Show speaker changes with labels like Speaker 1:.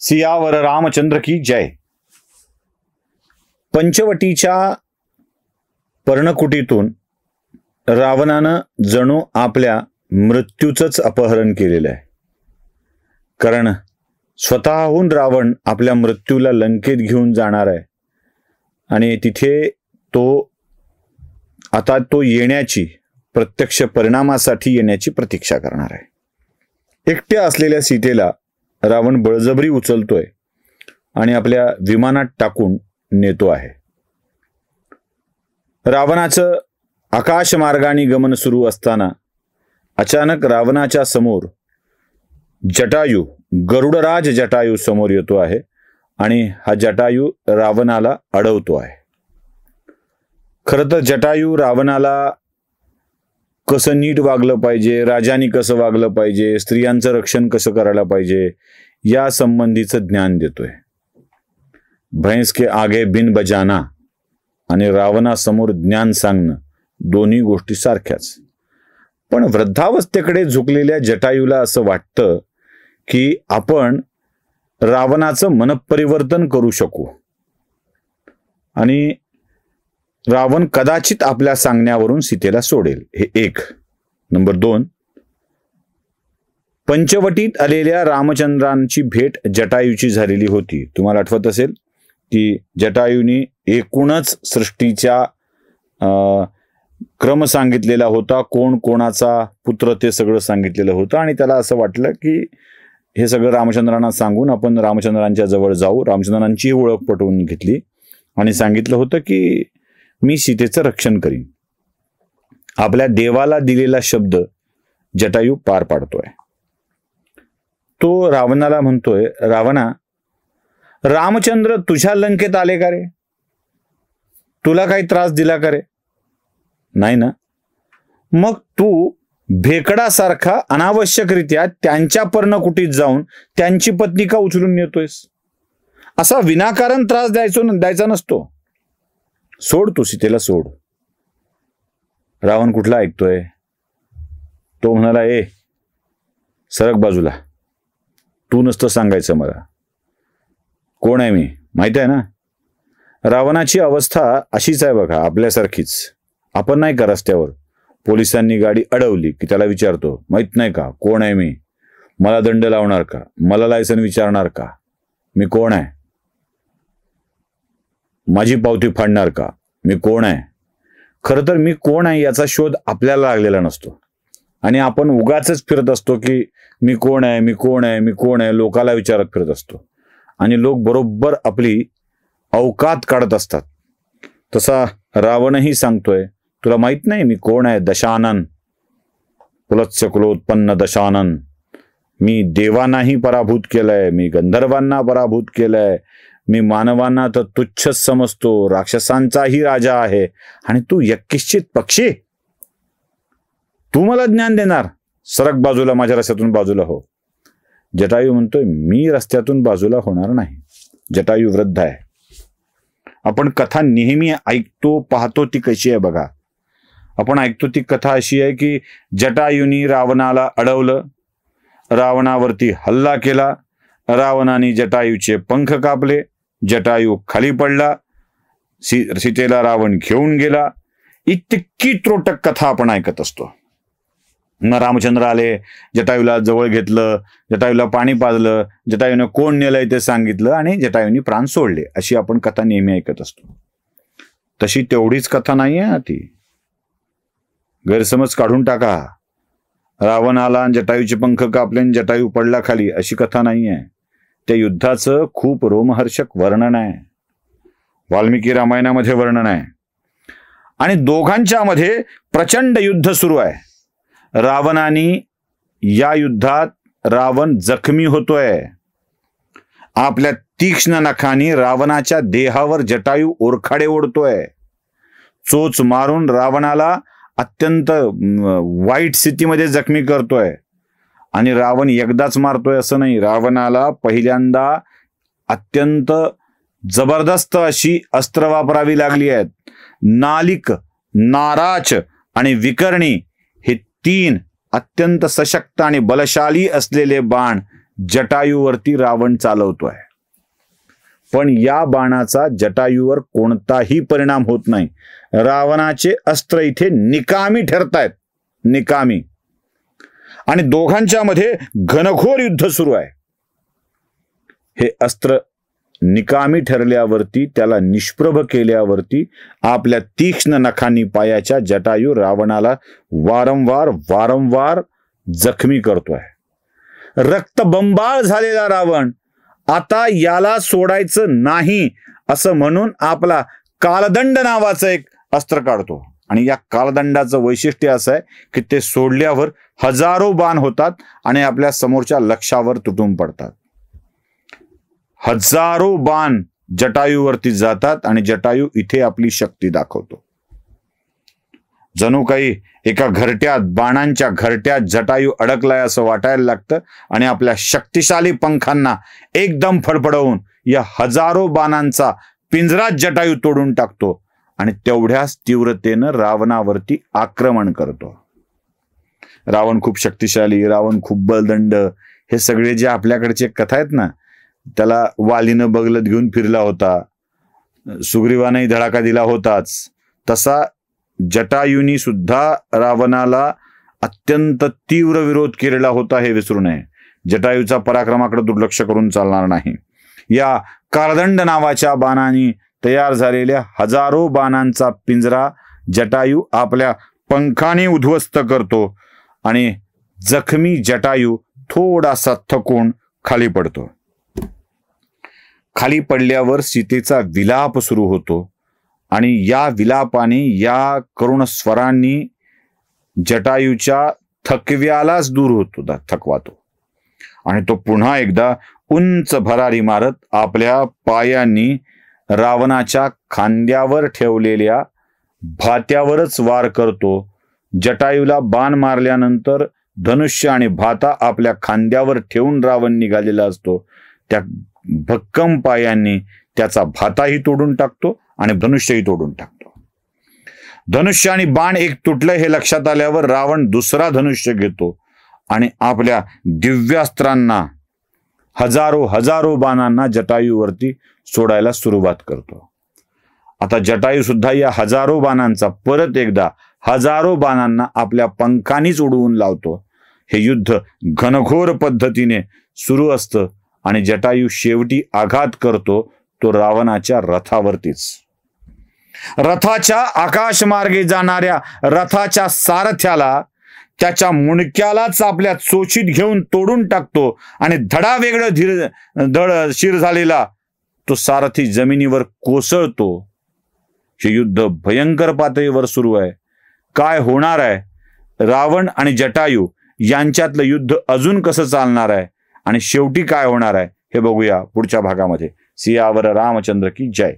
Speaker 1: सियावर रामचंद्र की जय. पंचवटीच्या पर्णकुटीतून रावणानं जणू आपल्या मृत्यूचंच अपहरण केलेलं आहे. कारण स्वतःहून रावण आपल्या मृत्यूला लंकेत घेऊन जाणार आहे आणि तिथे आता तो येण्याची, प्रत्यक्ष परिणामासाठी येण्याची प्रतीक्षा करणार आहे. एकट्या असलेल्या सीतेला रावण बळजबरी उचलतोय आणि आपल्या विमानात टाकून नेतो आहे. रावणाचं आकाशमार्गाने गमन सुरू असताना अचानक रावणाच्या समोर जटायू, गरुडराज जटायू समोर येतो आहे आणि हा जटायू रावणाला अडवतो आहे. खरं तर जटायू रावणाला कसं नीट वागलं पाहिजे, राजांनी कसं वागलं पाहिजे, स्त्रियांचं रक्षण कसं करायला पाहिजे या संबंधीचं ज्ञान देतोय. भैंस के आगे बिन बजाना आणि रावणासमोर ज्ञान सांगणं दोन्ही गोष्टी सारख्याच. पण वृद्धावस्थेकडे झुकलेल्या जटायूला असं वाटतं की आपण रावणाचं मनपरिवर्तन करू शकू आणि रावण कदाचित आपल्या सांगण्यावरून सीतेला सोडेल. हे एक. नंबर 2, पंचवटीत आलेल्या रामचंद्रांची भेट जटायूची झालेली होती. तुम्हाला आठवत असेल की जटायूने एकूणच सृष्टीच्या क्रम सांगितलेला होता, कोण कोणाचा पुत्र ते सगळं सांगितलेलं होतं आणि त्याला असं वाटलं की हे सगळं रामचंद्रांना सांगून आपण रामचंद्रांच्या जवळ जाऊ. रामचंद्रांची ओळख पटवून घेतली आणि सांगितलं होतं की मी सीतेचं रक्षण करीन. आपल्या देवाला दिलेला शब्द जटायू पार पाडतोय. तो रावणाला म्हणतोय, रावणा, रामचंद्र तुझ्या लंकेत आले का रे? तुला काही त्रास दिला का रे? नाही ना? मग तू भेकडासारखा अनावश्यकरित्या त्यांच्या पर्णकुटीत जाऊन त्यांची पत्नी का उचलून नेतोयस? असा विनाकारण त्रास द्यायचा नसतो. सोड, तू सीतेला सोड. रावण कुठला ऐकतोय? तो म्हणाला, ए सरक बाजूला, तू नसतं सांगायचं मला. कोण आहे मी माहिती आहे ना? रावणाची अवस्था अशीच आहे बघा, आपल्यासारखीच. आपण नाही का रस्त्यावर पोलिसांनी गाडी अडवली की त्याला विचारतो, माहित नाही का कोण आहे मी? मला दंड लावणार का? मला लायसन विचारणार का? मी कोण आहे? माझी पावती फाडणार का? मी कोण आहे? खरं तर मी कोण आहे याचा शोध आपल्याला लागलेला नसतो आणि आपण उगाचच फिरत असतो की मी कोण आहे, मी कोण आहे, मी कोण आहे, लोकाला विचारत फिरत असतो आणि लोक बरोबर आपली अवकात काढत असतात. तसा रावणही सांगतोय, तुला माहित नाही मी कोण आहे? दशानन, पुलत्स्य कुलोत्पन्न दशानन. मी देवांनाही पराभूत केलंय, मी गंधर्वांना पराभूत केलंय, मी मानवांना तर तुच्छच समजतो, राक्षसांचाही राजा आहे आणि तू यक्किश्चित पक्षी, तू मला ज्ञान देणार? सरक बाजूला, माझ्या रस्त्यातून बाजूला हो. जटायू म्हणतोय, मी रस्त्यातून बाजूला होणार नाही. जटायू वृद्ध आहे. आपण कथा नेहमी ऐकतो, पाहतो ती कशी आहे बघा. आपण ऐकतो ती कथा अशी आहे की जटायूनी रावणाला अडवलं, रावणावरती हल्ला केला, रावणाने जटायूचे पंख कापले, जटायू खाली पडला, सीतेला रावण घेऊन गेला. इतकी त्रोटक कथा आपण ऐकत असतो. मग रामचंद्र आले, जटायूला जवळ घेतलं, जटायूला पाणी पाजलं, जटायूने कोण नेलंय ते सांगितलं आणि जटायूने प्राण सोडले, अशी आपण कथा नेहमी ऐकत असतो. तशी तेवढीच कथा नाही आहे ती. गैरसमज काढून टाका. रावण आला आणि जटायूचे पंख कापले आणि जटायू पडला खाली, अशी कथा नाही आहे. त्या युद्धाचं खूप रोमहर्षक वर्णन आहे. वाल्मिकी रामायणामध्ये वर्णन आहे आणि दोघांच्या मध्ये प्रचंड युद्ध सुरू आहे. रावणाने या युद्धात रावण जखमी होतोय. आपल्या तीक्ष्ण नखाने रावणाच्या देहावर जटायू ओरखाडे ओढतोय. चोच मारून रावणाला अत्यंत वाईट स्थितीमध्ये जखमी करतोय आणि रावण एकदाच मारतोय असं नाही. रावणाला पहिल्यांदा अत्यंत जबरदस्त अशी अस्त्र वापरावी लागली आहेत. नालिक, नाराच आणि विकर्णी हे 3 अत्यंत सशक्त आणि बलशाली असलेले बाण जटायूवरती रावण चालवतोय. पण या बाणाचा जटायूवर कोणताही परिणाम होत नाही. रावणाचे अस्त्र इथे निकामी ठरतायत, निकामी. आणि दोघांच्या मध्ये घनघोर युद्ध सुरू आहे. हे अस्त्र निकामी ठरल्यावरती, त्याला निष्प्रभ केल्यावरती आपल्या तीक्ष्ण नखांनी पायाच्या जटायू रावणाला वारंवार वारंवार जखमी करतोय. रक्तबंबाळ झालेला रावण आता याला सोडायचं नाही असं म्हणून आपला कालदंड नावाचं एक अस्त्र काढतो. आणि या कालदंडाचं वैशिष्ट्य असं आहे की ते सोडल्यावर हजारो बाण होतात आणि आपल्या समोरच्या लक्ष्यावर तुटून पडतात. हजारो बाण जटायूवरती जातात आणि जटायू इथे आपली शक्ती दाखवतो. जणू काही एका घरट्यात, बाणांच्या घरट्यात जटायू अडकलाय असं वाटायला लागतं आणि आपल्या शक्तिशाली पंखांना एकदम फडफडवून या हजारो बाणांचा पिंजराच जटायू तोडून टाकतो आणि तेवढ्याच तीव्रतेनं रावणावरती आक्रमण करतो. रावण खूप शक्तिशाली, रावण खूप बलदंड, हे सगळे जे आपल्याकडचे कथा आहेत ना, त्याला वालीनं बगलत घेऊन फिरला होता, सुग्रीवानंही धडाका दिला होताच, तसा जटायूनी सुद्धा रावणाला अत्यंत तीव्र विरोध केलेला होता, हे विसरू नये. जटायूचा पराक्रमाकडे दुर्लक्ष करून चालणार नाही. या कालदंड नावाच्या बाणांनी तयार झालेल्या हजारो बाणांचा पिंजरा जटायू आपल्या पंखाने उद्ध्वस्त करतो आणि जखमी जटायू थोडासा थकून खाली पडतो. खाली पडल्यावर सीतेचा विलाप सुरू होतो आणि या विलापाने, या करुण स्वरांनी जटायूच्या थकव्यालाच दूर होतो, थकवातो. आणि तो पुन्हा एकदा उंच भरारी मारत आपल्या पायांनी रावणाच्या खांद्यावर ठेवलेल्या भात्यावरच वार करतो. जटायूला बाण मारल्यानंतर धनुष्य आणि भाता आपल्या खांद्यावर ठेवून रावण निघालेला असतो. त्या भक्कम पायांनी त्याचा भाताही तोडून टाकतो आणि धनुष्यही तोडून टाकतो. धनुष्य आणि बाण एक तुटलं हे लक्षात आल्यावर रावण दुसरा धनुष्य घेतो आणि आपल्या दिव्यास्त्रांना, हजारो हजारो बाणांना जटायूवरती सोडायला सुरुवात करतो. आता जटायू सुद्धा या हजारो बाणांचा परत एकदा हजारो बाणांना आपल्या पंखानीच उडवून लावतो. हे युद्ध घनघोर पद्धतीने सुरू असतं आणि जटायू शेवटी आघात करतो तो रावणाच्या रथावरतीच. रथाच्या आकाशमार्गे जाणाऱ्या रथाच्या सारथ्याला, त्याच्या मुंडक्यालाच आपल्या चोचीत घेऊन तोडून टाकतो आणि धडा वेगळं शिर झालेला तो सारथी जमिनीवर कोसळतो. हे युद्ध भयंकर पातळीवर सुरू आहे. काय होणार आहे? रावण आणि जटायू यांच्यातलं युद्ध अजून कसं चालणार आहे आणि शेवटी काय होणार आहे हे बघूया पुढच्या भागामध्ये. सियावर रामचंद्र की जय.